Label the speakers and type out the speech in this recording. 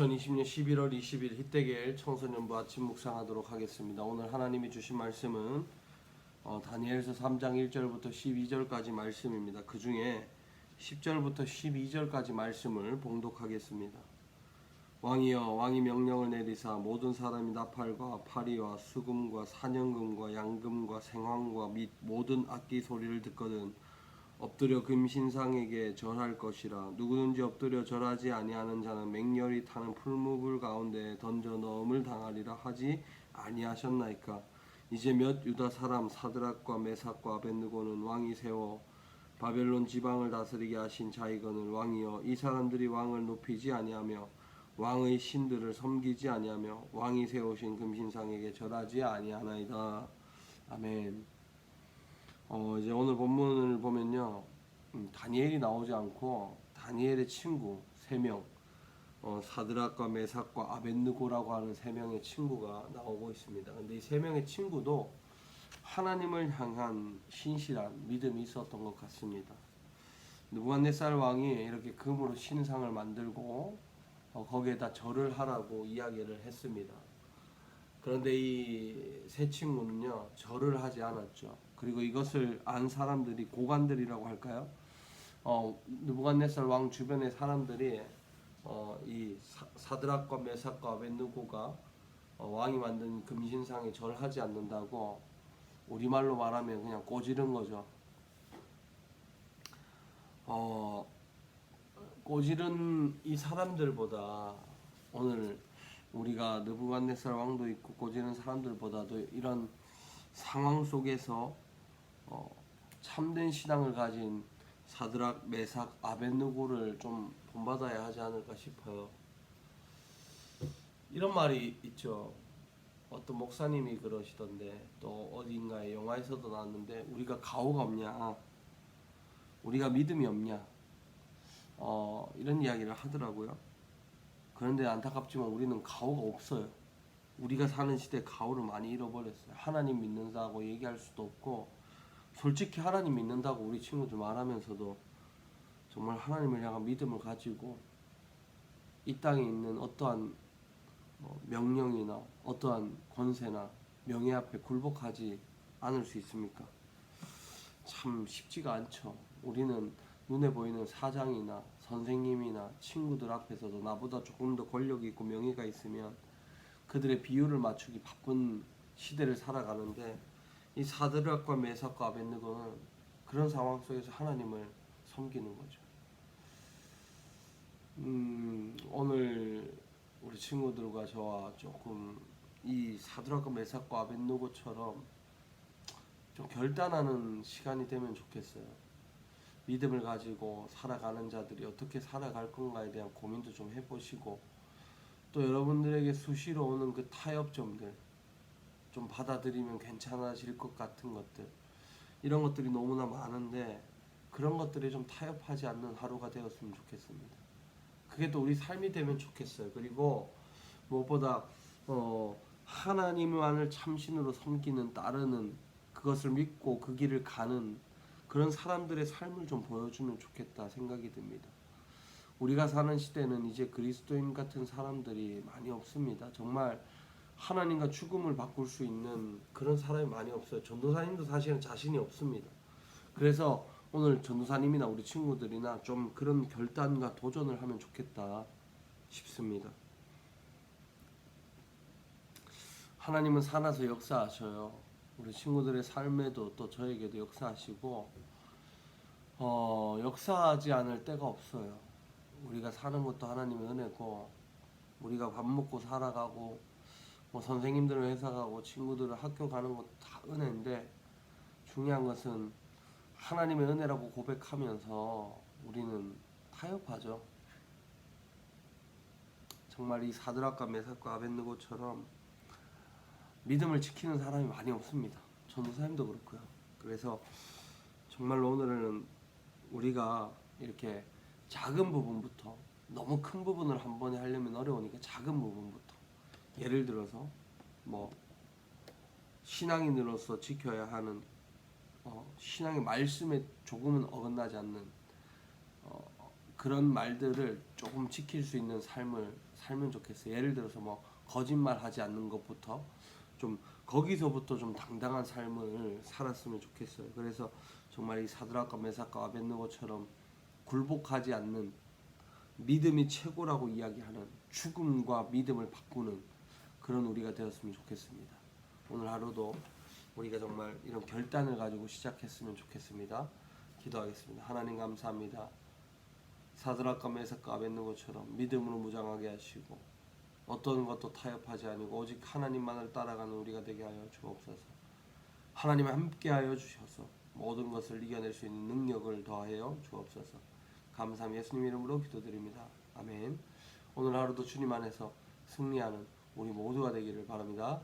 Speaker 1: 2020년 11월 20일 희대계일 청소년부 아침 묵상하도록 하겠습니다. 오늘 하나님이 주신 말씀은 다니엘서 3장 1절부터 12절까지 말씀입니다. 그 중에 10절부터 12절까지 말씀을 봉독하겠습니다. 왕이여, 왕이 명령을 내리사 모든 사람이 나팔과 파리와 수금과 사냥금과 양금과 생황과 및 모든 악기 소리를 듣거든 엎드려 금신상에게 절할 것이라. 누구든지 엎드려 절하지 아니하는 자는 맹렬히 타는 풀무불 가운데 던져 넣음을 당하리라 하지 아니하셨나이까. 이제 몇 유다 사람 사드락과 메삭과 아벳느고는 왕이 세워 바벨론 지방을 다스리게 하신 자이거늘 왕이여, 이 사람들이 왕을 높이지 아니하며 왕의 신들을 섬기지 아니하며 왕이 세우신 금신상에게 절하지 아니하나이다. 아멘. 이제 오늘 본문을 보면요, 다니엘이 나오지 않고 다니엘의 친구 3명, 사드락과 메삭과 아벳느고라고 하는 3명의 친구가 나오고 있습니다. 근데 이 3명의 친구도 하나님을 향한 신실한 믿음이 있었던 것 같습니다. 느부갓네살 왕이 이렇게 금으로 신상을 만들고 거기에다 절을 하라고 이야기를 했습니다. 그런데 이 세 친구는요, 절을 하지 않았죠. 그리고 이것을 안 사람들이, 고관들이라고 할까요? 느부갓네살 왕 주변의 사람들이 이 사드락과 메삭과 아벳느고가 왕이 만든 금신상에 절하지 않는다고, 우리말로 말하면 그냥 꼬지른 거죠. 꼬지른 이 사람들보다, 오늘 우리가 느부갓네살 왕도 있고 꼬지른 사람들보다도 이런 상황 속에서 참된 신앙을 가진 사드락, 메삭, 아벳느고를 좀 본받아야 하지 않을까 싶어요. 이런 말이 있죠. 어떤 목사님이 그러시던데, 또 어딘가에 영화에서도 나왔는데, 우리가 가오가 없냐, 우리가 믿음이 없냐, 이런 이야기를 하더라고요. 그런데 안타깝지만 우리는 가오가 없어요. 우리가 사는 시대에 가오를 많이 잃어버렸어요. 하나님 믿는다고 얘기할 수도 없고, 솔직히 하나님 믿는다고 우리 친구들 말하면서도 정말 하나님을 향한 믿음을 가지고 이 땅에 있는 어떠한 명령이나 어떠한 권세나 명예 앞에 굴복하지 않을 수 있습니까? 참 쉽지가 않죠. 우리는 눈에 보이는 사장이나 선생님이나 친구들 앞에서도 나보다 조금 더 권력이 있고 명예가 있으면 그들의 비율을 맞추기 바쁜 시대를 살아가는데, 이 사드락과 메삭과 아벳느고는 그런 상황 속에서 하나님을 섬기는 거죠. 오늘 우리 친구들과 저와 조금 이 사드락과 메삭과 아벳느고처럼 좀 결단하는 시간이 되면 좋겠어요. 믿음을 가지고 살아가는 자들이 어떻게 살아갈 건가에 대한 고민도 좀 해보시고, 또 여러분들에게 수시로 오는 그 타협점들 좀 받아들이면 괜찮아질 것 같은 것들, 이런 것들이 너무나 많은데 그런 것들에 좀 타협하지 않는 하루가 되었으면 좋겠습니다. 그게 또 우리 삶이 되면 좋겠어요. 그리고 무엇보다 하나님만을 참신으로 섬기는, 따르는, 그것을 믿고 그 길을 가는 그런 사람들의 삶을 좀 보여주면 좋겠다 생각이 듭니다. 우리가 사는 시대는 이제 그리스도인 같은 사람들이 많이 없습니다. 정말 하나님과 죽음을 바꿀 수 있는 그런 사람이 많이 없어요. 전도사님도 사실은 자신이 없습니다. 그래서 오늘 전도사님이나 우리 친구들이나 좀 그런 결단과 도전을 하면 좋겠다 싶습니다. 하나님은 살아서 역사하셔요. 우리 친구들의 삶에도 또 저에게도 역사하시고, 역사하지 않을 때가 없어요. 우리가 사는 것도 하나님의 은혜고, 우리가 밥 먹고 살아가고, 선생님들은 회사 가고 친구들은 학교 가는 것도 다 은혜인데, 중요한 것은 하나님의 은혜라고 고백하면서 우리는 타협하죠. 정말 이 사드락과 메삭과 아벳느고처럼 믿음을 지키는 사람이 많이 없습니다. 전도사님도 그렇고요. 그래서 정말로 오늘은 우리가 이렇게 작은 부분부터, 너무 큰 부분을 한 번에 하려면 어려우니까 작은 부분부터, 예를 들어서 신앙인으로서 지켜야 하는 신앙의 말씀에 조금은 어긋나지 않는 그런 말들을 조금 지킬 수 있는 삶을 살면 좋겠어요. 예를 들어서 뭐 거짓말하지 않는 것부터 좀 거기서부터 좀 당당한 삶을 살았으면 좋겠어요. 그래서 정말 이 사드락과 메삭과 아벳느고처럼 굴복하지 않는 믿음이 최고라고 이야기하는 죽음과 믿음을 바꾸는 그런 우리가 되었으면 좋겠습니다. 오늘 하루도 우리가 정말 이런 결단을 가지고 시작했으면 좋겠습니다. 기도하겠습니다. 하나님 감사합니다. 사드락과 메삭과 아벳느고처럼 믿음으로 무장하게 하시고 어떤 것도 타협하지 아니고 오직 하나님만을 따라가는 우리가 되게 하여 주옵소서. 하나님 함께하여 주셔서 모든 것을 이겨낼 수 있는 능력을 더하여 주옵소서. 감사함 예수님 이름으로 기도드립니다. 아멘. 오늘 하루도 주님 안에서 승리하는 우리 모두가 되기를 바랍니다.